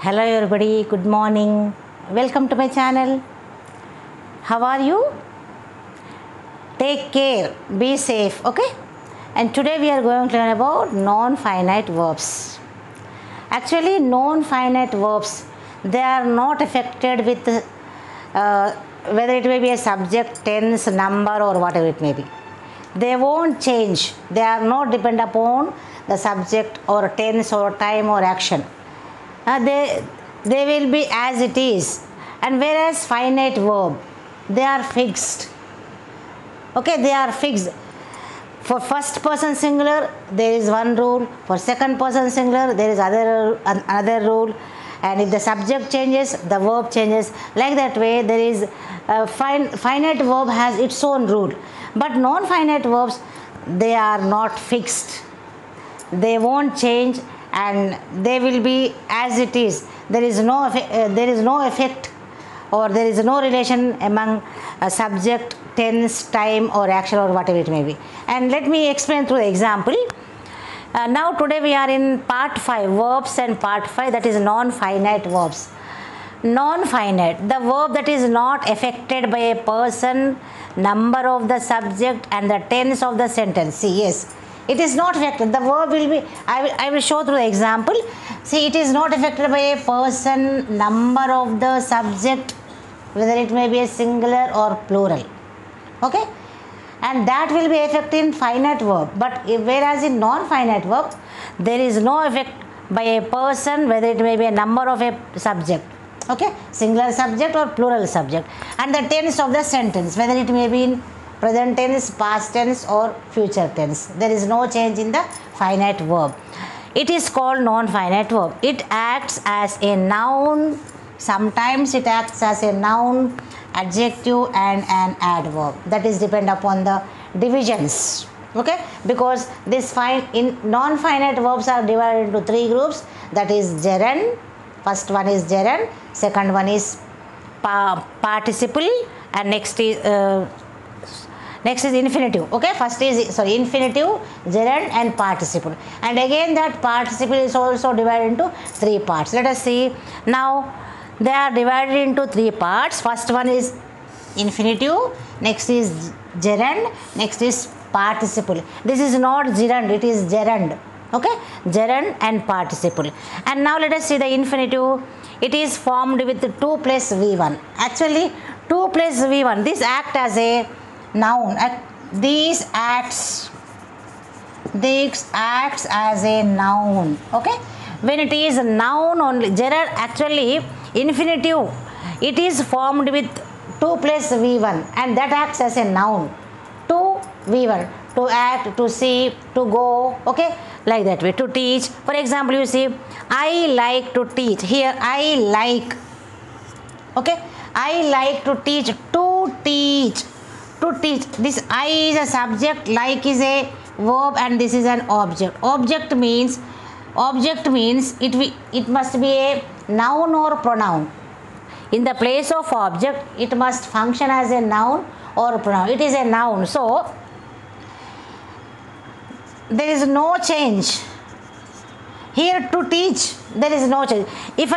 Hello everybody, good morning. Welcome to my channel. How are you? Take care, be safe, okay? And today we are going to learn about non-finite verbs. Actually, non-finite verbs, they are not affected with whether it may be a subject, tense, number or whatever it may be. They won't change. They are not dependent upon the subject or tense or time or action. They will be as it is. And whereas finite verb, they are fixed. Okay, they are fixed. For first person singular, there is one rule. For second person singular, there is another rule. And if the subject changes, the verb changes. Like that way, there is finite verb has its own rule. But non-finite verbs, they are not fixed. They won't change and they will be as it is. There is no effect or there is no relation among subject, tense, time or action or whatever it may be. And let me explain through the example. Now today we are in part 5, verbs, and part 5, that is non-finite verbs. Non-finite, the verb that is not affected by a person, number of the subject and the tense of the sentence. See, yes, it is not affected. The verb will be, I will show through the example. See, it is not affected by a person, number of the subject, whether it may be a singular or plural. Okay? And that will be affected in finite verb. But whereas in non-finite verb, there is no effect by a person, whether it may be a number of a subject. Okay? Singular subject or plural subject. And the tense of the sentence, whether it may be in present tense, past tense or future tense. There is no change in the finite verb. It is called non-finite verb. It acts as a noun. Sometimes it acts as a noun, adjective and an adverb. That is depend upon the divisions. Okay? Because this non-finite verbs are divided into 3 groups. That is gerund. First one is gerund. Second one is participle. And next is infinitive. Okay, first is infinitive, gerund and participle. And again that participle is also divided into 3 parts. Let us see. Now they are divided into 3 parts. First one is infinitive, next is gerund, next is participle. This is not gerund, it is gerund. Okay, gerund and participle. And now let us see the infinitive. It is formed with 2 plus V1. Actually 2 plus V1, this acts as a noun. This acts as a noun. Okay, when it is a noun only, gerund, actually infinitive, it is formed with 2 plus V1 and that acts as a noun. 2 V1, to act, to see, to go. Okay, like that way. To teach, for example, you see, I like to teach. Here I like. Okay, I like to teach. To teach. To teach, this I is a subject, like is a verb and this is an object. Object means it must be a noun or pronoun. In the place of object, it must function as a noun or pronoun. It is a noun, so there is no change. Here to teach, there is no change. If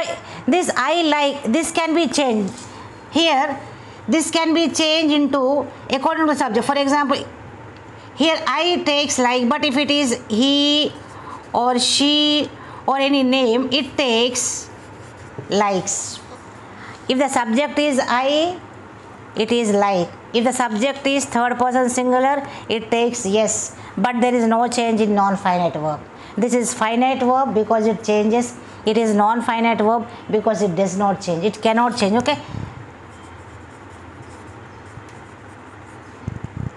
I like, this can be changed. Here this can be changed into according to the subject. For example, here I takes like, but if it is he or she or any name, it takes likes. If the subject is I, it is like. If the subject is third person singular, it takes yes. But there is no change in non-finite verb. This is finite verb because it changes. It is non-finite verb because it does not change. It cannot change. Okay.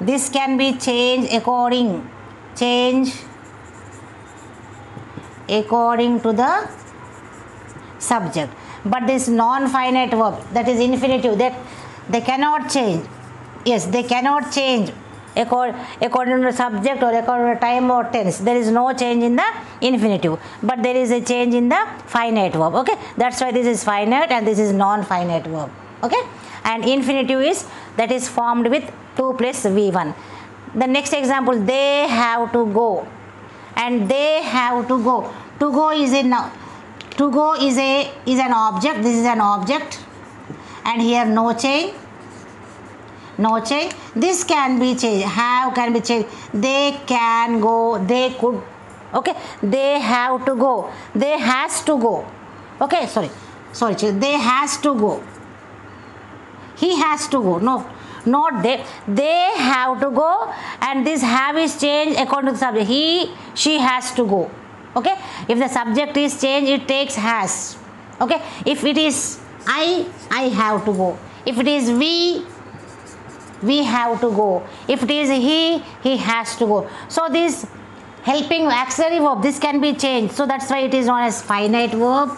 This can be changed according to the subject. But this non-finite verb, that is infinitive, that they cannot change. Yes, they cannot change according to the subject or according to time or tense. There is no change in the infinitive, but there is a change in the finite verb. Okay, that's why this is finite and this is non-finite verb. Okay, and infinitive is that is formed with 2 plus V1. The next example, they have to go, and they have to go. To go is a noun. to go is an object. This is an object, and here no change. No change. This can be changed. Have can be changed. They can go. They could. Okay. They have to go. They has to go. Okay. Sorry. They has to go. He has to go. No. Not they. They have to go, and this have is changed according to the subject. He, she has to go. Okay. If the subject is changed, it takes has. Okay. If it is I have to go. If it is we have to go. If it is he has to go. So this helping auxiliary verb, this can be changed. So that's why it is known as finite verb,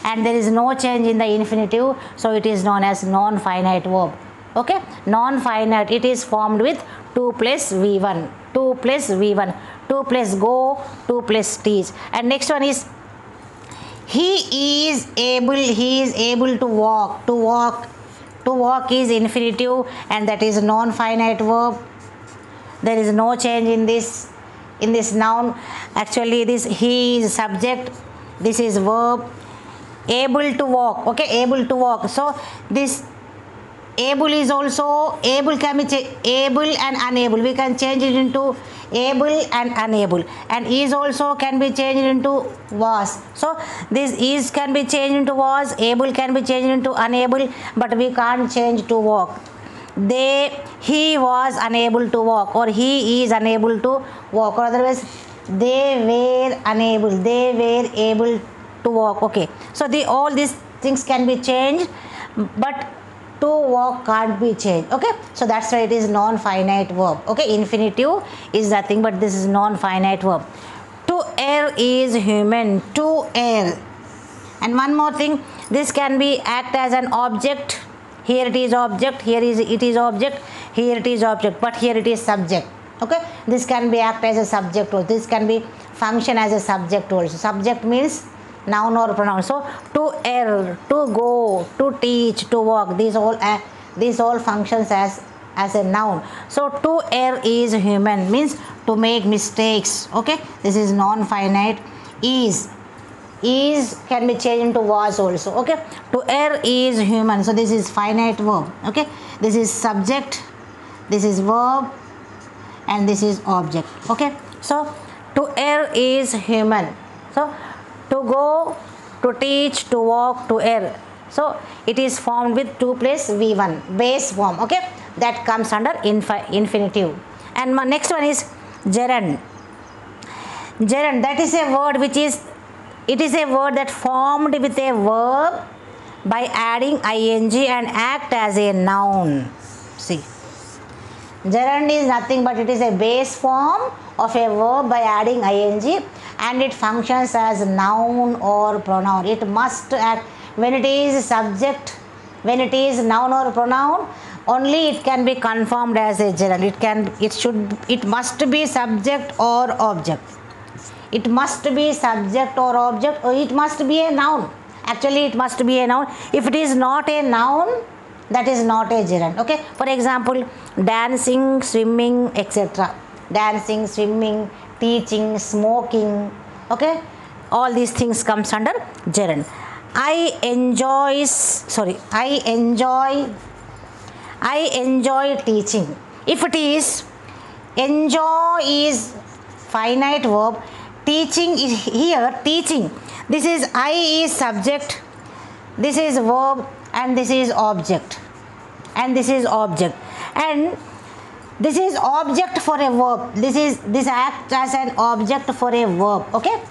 and there is no change in the infinitive. So it is known as non-finite verb. Okay. Non-finite, it is formed with 2 plus V1. 2 plus V1. 2 plus go, 2 plus teach. And next one is he is able to walk. To walk is infinitive, and that is non-finite verb. There is no change in this noun. Actually this he is subject, this is verb. Able to walk. Okay. Able to walk. So this able is also, able can be able and unable. We can change it into able and unable, and is also can be changed into was. So this is can be changed into was, able can be changed into unable, but we can't change to walk. He was unable to walk, or he is unable to walk, or otherwise they were unable, they were able to walk. Okay. So all these things can be changed, but to walk can't be changed. Okay. So that's why it is non-finite verb. Okay. Infinitive is nothing but this is non-finite verb. To err is human. To err. And one more thing, this can be act as an object. Here it is object, here it is object, here it is object, but here it is subject. Okay. This can be act as a subject, or this can be function as a subject also. Subject means noun or pronoun. So to err, to go, to teach, to walk, these all functions as a noun. So to err is human, means to make mistakes. Okay. This is non-finite. Is can be changed into was also. Okay. To err is human. So this is finite verb. Okay. This is subject, this is verb, and this is object. Okay. So to err is human. So to go, to teach, to walk, to err. So it is formed with 2 plus V1, base form. Okay. That comes under infinitive. And my next one is gerund. Gerund, that is a word which is, it is a word that formed with a verb by adding ing and act as a noun. See, gerund is nothing but it is a base form of a verb by adding ing, and it functions as noun or pronoun. It must act when it is subject, when it is noun or pronoun, only it can be confirmed as a gerund. It must be subject or object. It must be subject or object, or it must be a noun. Actually it must be a noun. If it is not a noun, that is not a gerund. Okay. For example, dancing, swimming, etc. Dancing, swimming, teaching, smoking. Okay. All these things comes under gerund. I enjoy teaching. If it is, enjoy is finite verb, teaching is here, teaching. This is I is subject, this is verb, and this is object, and this is object, and this is object for a verb. This acts as an object for a verb. Okay.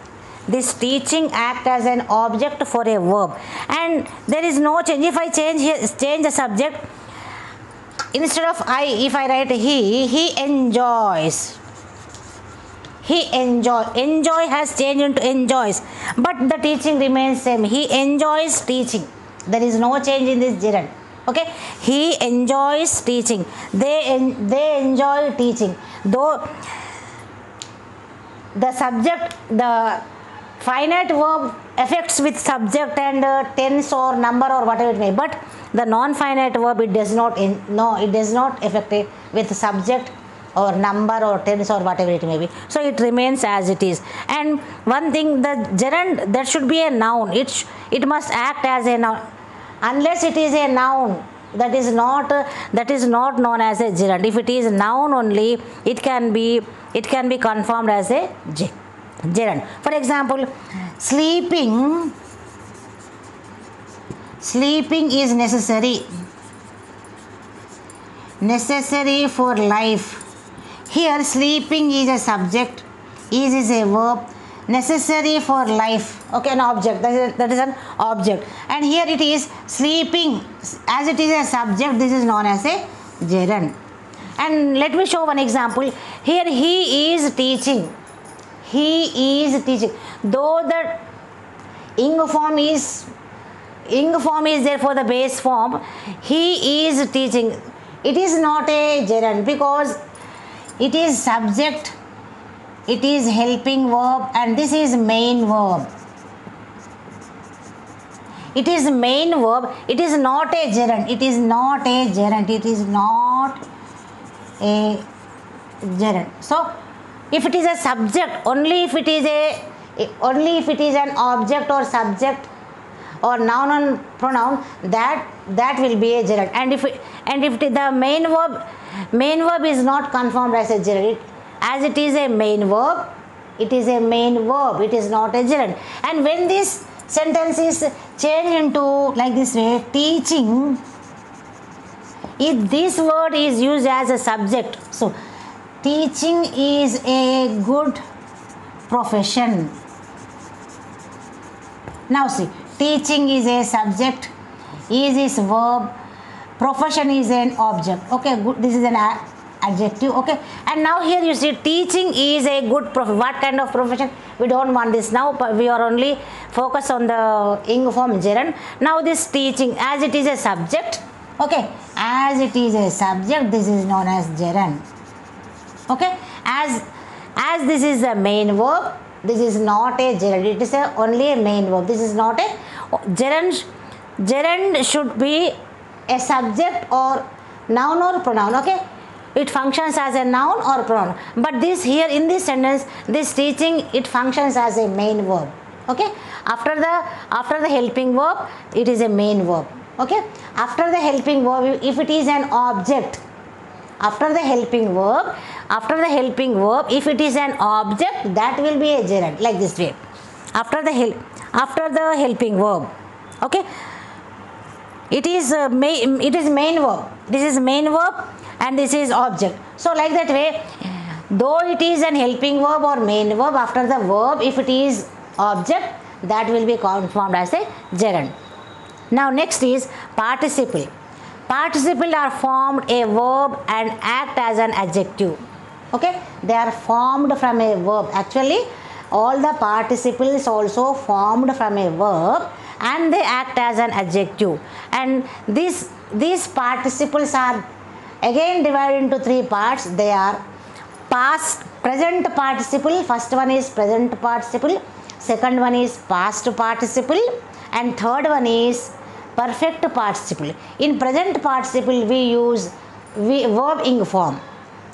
This teaching act as an object for a verb, and there is no change. If I change the subject, instead of I, if I write he enjoys. Enjoy has changed into enjoys, but the teaching remains same. He enjoys teaching. There is no change in this gerund. Okay. He enjoys teaching. They enjoy teaching. Though the subject, the finite verb affects with subject and tense or number or whatever it may, but the non-finite verb, it does not affect it with subject or number or tens or whatever it may be. So it remains as it is. And one thing, the gerund, that should be a noun. It must act as a noun. Unless it is a noun, that is not known as a gerund. If it is noun only, it can be confirmed as a gerund. For example, sleeping is necessary for life. Here sleeping is a subject, is a verb, necessary for life, okay, an object, that is an object, and here it is sleeping, as it is a subject, this is known as a gerund. And let me show one example. Here he is teaching, though the ing form is there for the base form, he is teaching, it is not a gerund because it is subject, it is helping verb, and this is main verb. It is main verb, it is not a gerund, it is not a gerund. So if it is a subject, only if it is an object or subject or noun and pronoun, that will be a gerund. And if the main verb is not confirmed as a gerund, as it is a main verb, it is not a gerund. And when this sentence is changed into like this way, teaching, if this word is used as a subject, so teaching is a good profession. Now see, teaching is a subject, is verb, profession is an object, okay, good, this is an adjective, okay. And now here you see teaching is a good profession. What kind of profession? We don't want this now, but we are only focused on the ing form gerund. Now this teaching, as it is a subject, okay, as it is a subject, this is known as gerund, okay. As this is a main verb, this is not a gerund, it is only a main verb, this is not a gerund. Gerund should be a subject or noun or pronoun, okay. It functions as a noun or pronoun, but this here in this sentence, this teaching, it functions as a main verb, okay. After the helping verb, it is a main verb, okay. After the helping verb, if it is an object, after the helping verb, if it is an object, that will be a gerund, like this way. After the helping verb, okay, it is main verb, this is main verb and this is object. So like that way, though it is an helping verb or main verb, after the verb, if it is object, that will be confirmed as a gerund. Now next is participle. Participle are formed a verb and act as an adjective, okay. They are formed from a verb. Actually all the participles also formed from a verb and they act as an adjective. And these participles are again divided into three parts. They are present participle, first one is present participle, second one is past participle, and third one is perfect participle. In present participle we use verb ing form.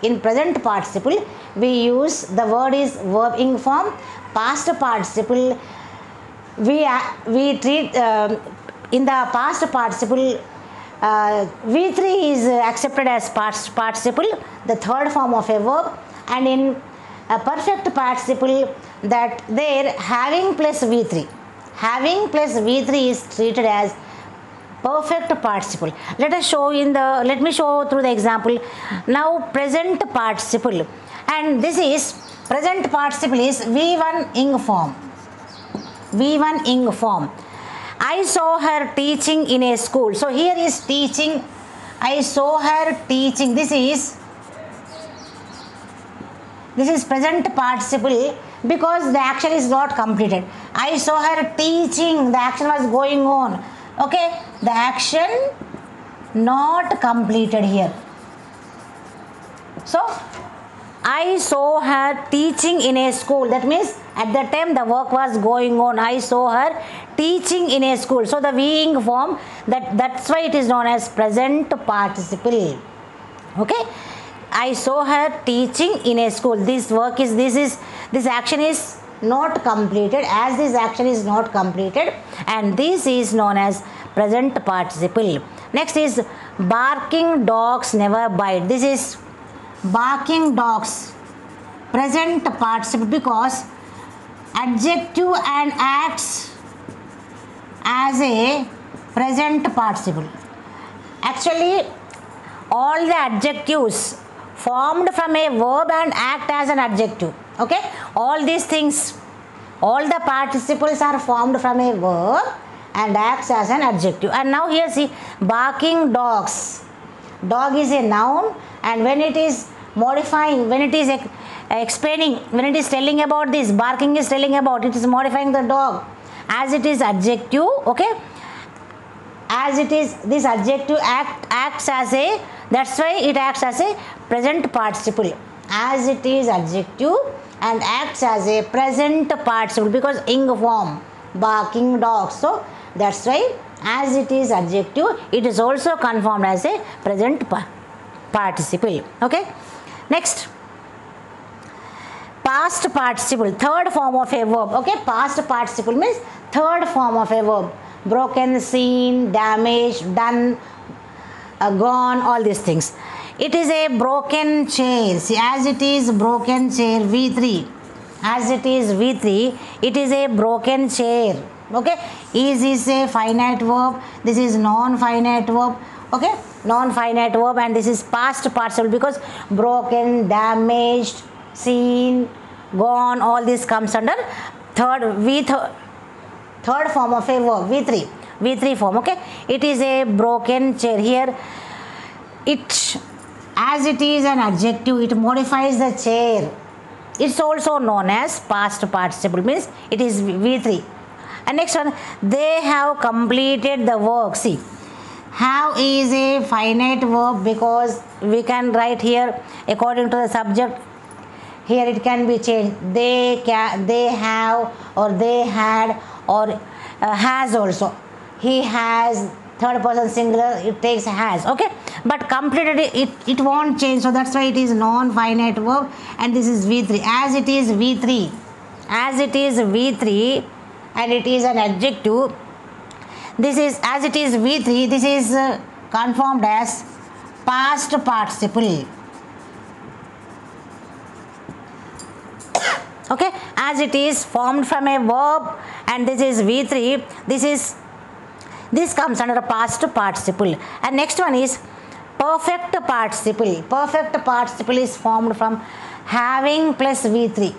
In present participle we use the word is verb ing form. Past participle we treat in the past participle V3 is accepted as past participle, the third form of a verb, and in a perfect participle, that there having plus V3 is treated as perfect participle. Let me show through the example. Now present participle, and this is present participle is V1 ing form. I saw her teaching in a school. So here is teaching. I saw her teaching. This is present participle because the action is not completed. I saw her teaching. The action was going on. Okay. The action not completed here. So I saw her teaching in a school. That means at that time the work was going on. I saw her teaching in a school. So the being form, that's why it is known as present participle. Okay. I saw her teaching in a school. This action is not completed. As this action is not completed, and this is known as present participle. Next is barking dogs never bite. This is barking dogs, present participle, because adjective and acts as a present participle. Actually, all the adjectives formed from a verb and act as an adjective. Okay, all these things, all the participles are formed from a verb and acts as an adjective. And now here see, barking dogs. Dog is a noun, and when it is modifying, when it is explaining, when it is telling about this, barking is telling about, it is modifying the dog. As it is adjective, okay, as it is, this adjective acts as a, that's why it acts as a present participle. As it is adjective and acts as a present participle, because ing form, barking dogs. So that's why as it is adjective, it is also confirmed as a present participle. Okay, next, past participle, third form of a verb. Okay, past participle means third form of a verb. Broken, seen, damaged, done, gone, all these things. It is a broken chair. See, as it is broken chair, V3. As it is V3, it is a broken chair. Okay, is a finite verb. This is non-finite verb. Okay, non-finite verb, and this is past participle, because broken, damaged, seen, gone, all this comes under third form of a verb, V3 form. Okay, it is a broken chair. Here, it, as it is an adjective, it modifies the chair. It's also known as past participle, means it is V3. And next one, they have completed the work. See, have is a finite verb, because we can write here according to the subject. Here it can be changed. They have, or they had, or has also. He has, third person singular, it takes has. Okay, but completed it won't change. So that's why it is non-finite verb, and this is V3. As it is V3, as it is V3, and it is an adjective. This is, as it is V3, this is confirmed as past participle. Okay, as it is formed from a verb, and this is V3, this comes under a past participle. And next one is perfect participle. Perfect participle is formed from having plus V3.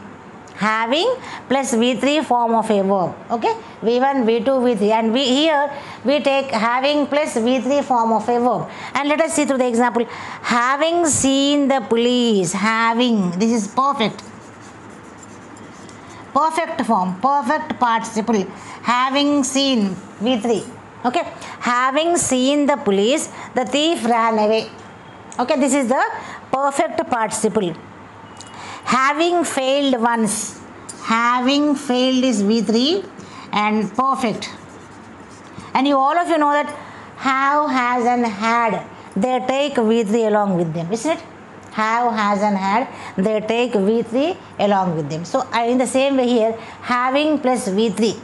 Having plus V3 form of a verb. Okay, V1, V2, V3, and here we take having plus V3 form of a verb. And let us see through the example. Having seen the police. Having, this is perfect. Perfect form, perfect participle. Having seen, V3. Okay, having seen the police, the thief ran away. Okay, this is the perfect participle. Having failed once. Having failed is V3 and perfect. And all of you know that have, has, and had, they take V3 along with them, isn't it? Have, has, and had, they take V3 along with them. So in the same way here, having plus V3.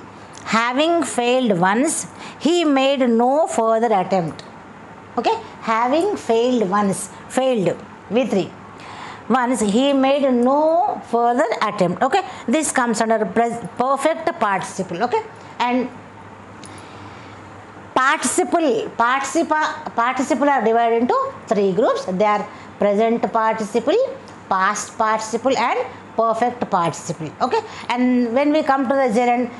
Having failed once, he made no further attempt. Okay, having failed once, failed, V3. Once, he made no further attempt. Okay, this comes under perfect participle. Okay, and participle are divided into three groups. They are present participle, past participle, and perfect participle. Okay, and when we come to the gerund,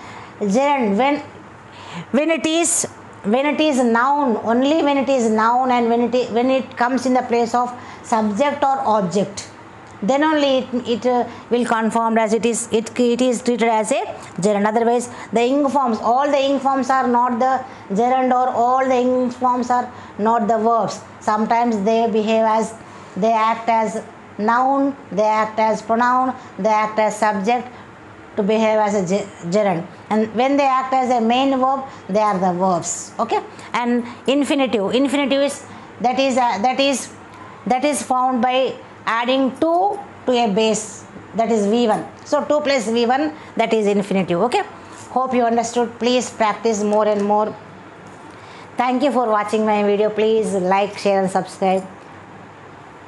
when it is noun, only when it is noun, and when it comes in the place of subject or object, then only it will confirmed as it is treated as a gerund. Otherwise, the ing forms, all the ing forms are not the gerund, or all the ing forms are not the verbs. Sometimes they behave as, they act as noun, they act as pronoun, they act as subject to behave as a gerund. And when they act as a main verb, they are the verbs. Okay, and infinitive is that is found by adding 2 to a base, that is V1. So 2 plus V1, that is infinitive. Okay, hope you understood. Please practice more and more. Thank you for watching my video. Please like, share and subscribe.